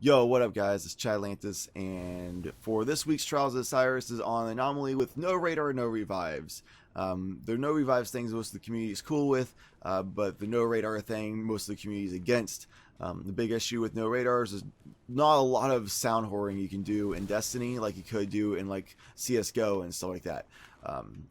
Yo, what up guys, it's Chadlantis, and for this week's Trials of Cyrus is on Anomaly with no radar, no revives. There are no revives things most of the community is cool with, but the no radar thing most of the community is against. The big issue with no radars is not a lot of sound whoring you can do in Destiny like you could do in like CSGO and stuff like that.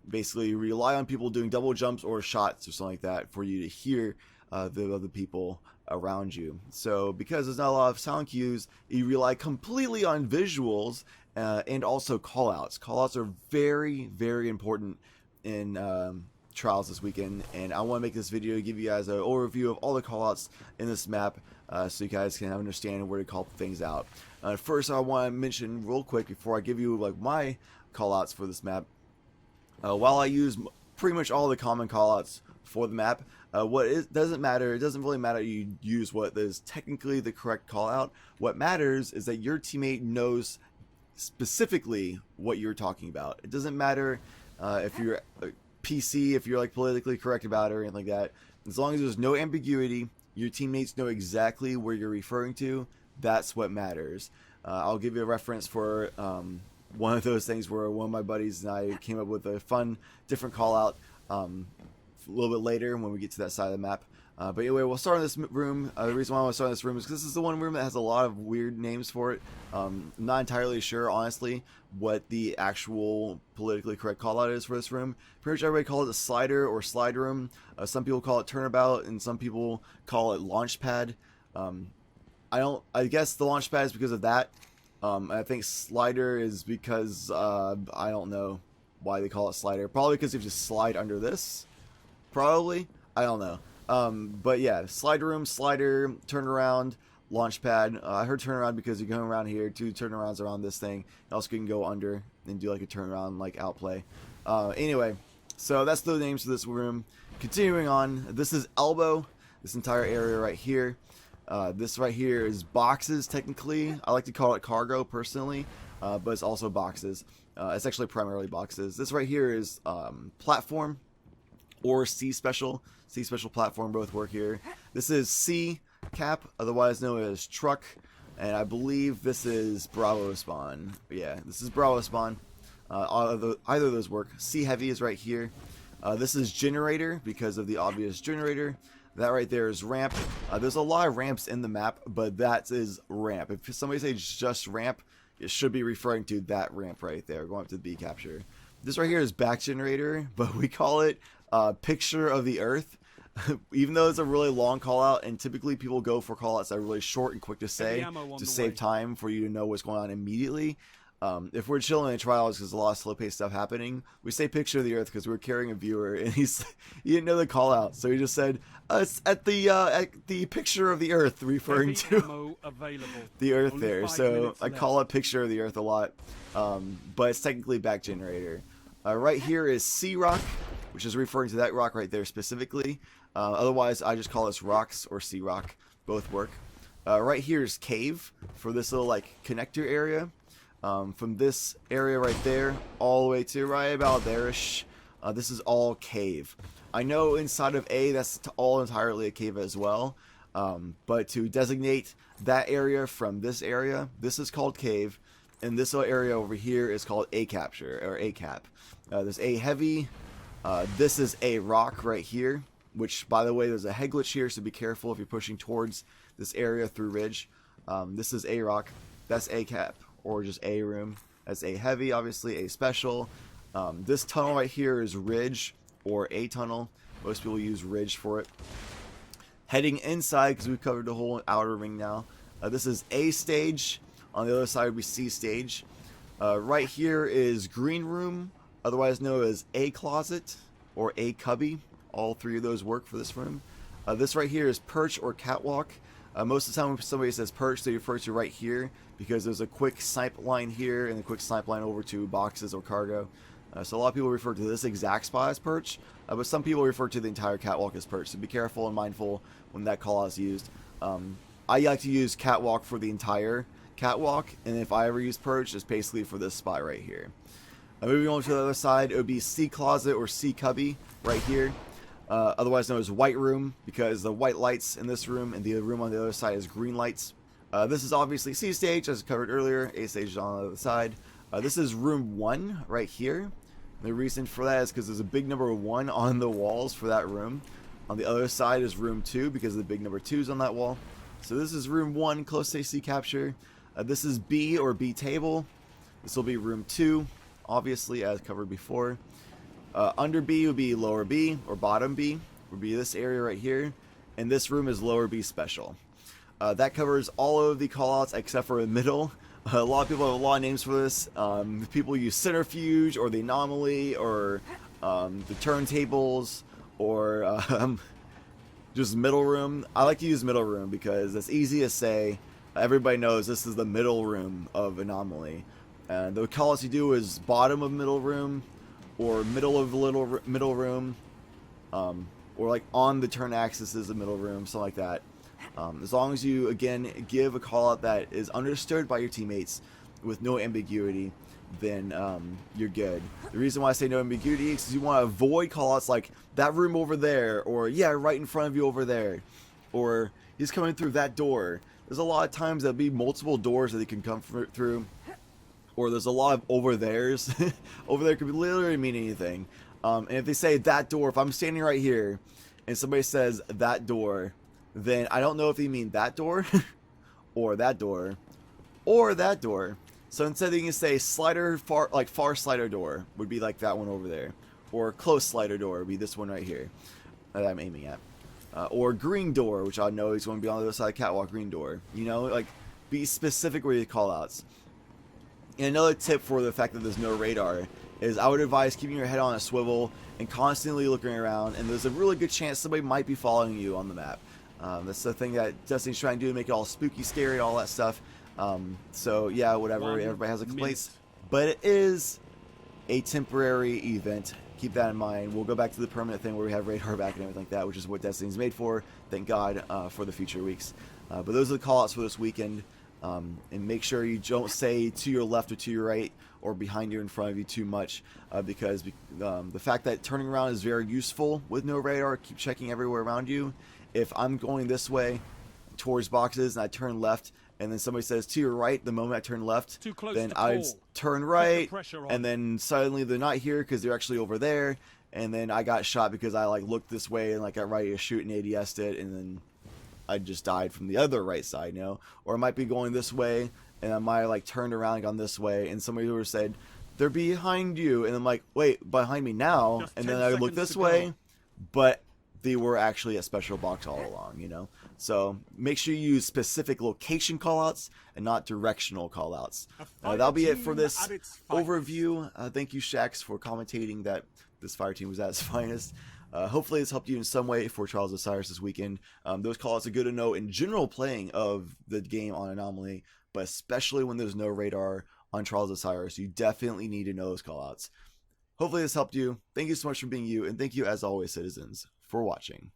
Basically you rely on people doing double jumps or shots or something like that for you to hear the other people around you. So because there's not a lot of sound cues, you rely completely on visuals and also callouts. Callouts are very, very important in Trials this weekend, and I want to make this video to give you guys an overview of all the callouts in this map so you guys can understand where to call things out. First, I want to mention real quick before I give you like my callouts for this map. While I use pretty much all the common callouts for the map, doesn't matter. It doesn't really matter you use what is technically the correct call out. What matters is that your teammate knows specifically what you're talking about. It doesn't matter if you're PC, if you're like politically correct about it or anything like that. As long as there's no ambiguity, your teammates know exactly where you're referring to. That's what matters. I'll give you a reference for one of those things where one of my buddies and I came up with a fun different call out a little bit later when we get to that side of the map. But anyway, we'll start in this room. The reason why I want to start in this room is because this is the one room that has a lot of weird names for it. I'm not entirely sure, honestly, what the actual politically correct call out is for this room. Pretty much everybody calls it a slider or slide room. Some people call it turnabout, and some people call it launch pad. I guess the launch pad is because of that. I think slider is because I don't know why they call it slider. Probably because you just slide under this. Probably, I don't know. But yeah, slide room, slider, turnaround, launch pad. I heard turnaround because you're going around here, two turnarounds around this thing. Also, you can go under and do like a turnaround, like outplay. Anyway, so that's the names of this room. Continuing on, this is elbow. This entire area right here. This right here is boxes. Technically, I like to call it cargo personally, but it's also boxes. It's actually primarily boxes. This right here is platform. Or C special platform, both work here. This is C cap, otherwise known as truck, and I believe this is Bravo spawn. Yeah, this is Bravo spawn. Either of those work. C heavy is right here. This is generator because of the obvious generator. That right there is ramp. There's a lot of ramps in the map, but that is ramp. If somebody says just ramp, it should be referring to that ramp right there, going up to the B capture. This right here is back generator, but we call it picture of the earth. Even though it's a really long call out, and typically people go for call outs that are really short and quick to say to save time for you to know what's going on immediately. If we're chilling in trials because a lot of slow paced stuff happening, we say picture of the earth because we're carrying a viewer and he didn't know the call out, so he just said it's at the picture of the earth, referring to the earth there. So I call it picture of the earth a lot, but it's technically back generator. Right here is C rock, which is referring to that rock right there specifically. Otherwise, I just call this rocks or C rock. Both work. Right here is cave for this little like connector area. From this area right there all the way to right about there-ish, this is all cave. I know inside of A that's all entirely a cave as well, but to designate that area from this area, this is called cave, and this little area over here is called A capture or A cap. There's A heavy. This is A rock right here, which by the way there's a head glitch here, so be careful if you're pushing towards this area through ridge. This is A rock. That's A cap or just A room. That's A heavy, obviously A special. This tunnel right here is ridge or A tunnel. Most people use ridge for it. Heading inside, because we've covered the whole outer ring now, this is A stage. On the other side would be C stage. Right here is green room, otherwise known as A closet or A cubby. All three of those work for this room. This right here is perch or catwalk. Most of the time when somebody says perch, they refer to right here because there's a quick snipe line here and a quick snipe line over to boxes or cargo. So a lot of people refer to this exact spot as perch, but some people refer to the entire catwalk as perch. So be careful and mindful when that call out is used. I like to use catwalk for the entire catwalk, and if I ever use perch, it's basically for this spot right here. Moving on to the other side, it would be C closet or C cubby right here. Otherwise known as white room, because the white lights in this room and the room on the other side is green lights. This is obviously C stage, as covered earlier. A stage is on the other side. This is room 1 right here. The reason for that is because there's a big number 1 on the walls for that room. On the other side is room 2 because the big number 2 is on that wall. So this is room 1, close AC capture. This is B or B table. This will be room 2, obviously, as covered before. Under B would be lower B, or bottom B would be this area right here. And this room is lower B special. That covers all of the callouts except for the middle. A lot of people have a lot of names for this. People use centrifuge or the anomaly or the turntables or just middle room. I like to use middle room because it's easy to say. Everybody knows this is the middle room of anomaly. And the callouts you do is bottom of middle room or middle of middle room, or like on the turn axis is the middle room, something like that. As long as you, again, give a call out that is understood by your teammates with no ambiguity, then you're good. The reason why I say no ambiguity is because you want to avoid call outs like that room over there, or yeah, right in front of you over there, or he's coming through that door. There's a lot of times there'll be multiple doors that they can come through, or there's a lot of over there's. Over there could literally mean anything. And if they say that door, if I'm standing right here and somebody says that door, then I don't know if they mean that door or that door or that door. So instead they can say slider far, like far slider door would be like that one over there, or close slider door would be this one right here that I'm aiming at, or green door, which I know is going to be on the other side of the catwalk. Green door, you know, like be specific with your call outs. And another tip for the fact that there's no radar is I would advise keeping your head on a swivel and constantly looking around, and there's a really good chance somebody might be following you on the map. That's the thing that Destiny's trying to do, to make it all spooky, scary, all that stuff. So yeah, whatever, everybody has a complaints, but it is a temporary event. Keep that in mind. We'll go back to the permanent thing where we have radar back and everything like that, which is what Destiny's made for. Thank God for the future weeks. But those are the callouts for this weekend. And make sure you don't say to your left or to your right or behind you or in front of you too much, because the fact that turning around is very useful with no radar. Keep checking everywhere around you. If I'm going this way towards boxes and I turn left and then somebody says to your right the moment I turn left, then I turn right and then suddenly they're not here because they're actually over there, and then I got shot because I like looked this way and like got ready to shoot and ADS'd it, and then I just died from the other right side, you know? Or I might be going this way and I might like turned around and gone this way, and somebody would have said they're behind you, and I'm like, wait, behind me now? And then I look this way, but they were actually a special box all along, you know? So make sure you use specific location callouts and not directional callouts. That'll be it for this overview. Thank you, Shax, for commentating that this fire team was at its finest. Hopefully this helped you in some way for Trials of Osiris this weekend. Those callouts are good to know in general playing of the game on Anomaly, but especially when there's no radar on Trials of Osiris, you definitely need to know those callouts. Hopefully this helped you. Thank you so much for being you, and thank you as always, citizens, for watching.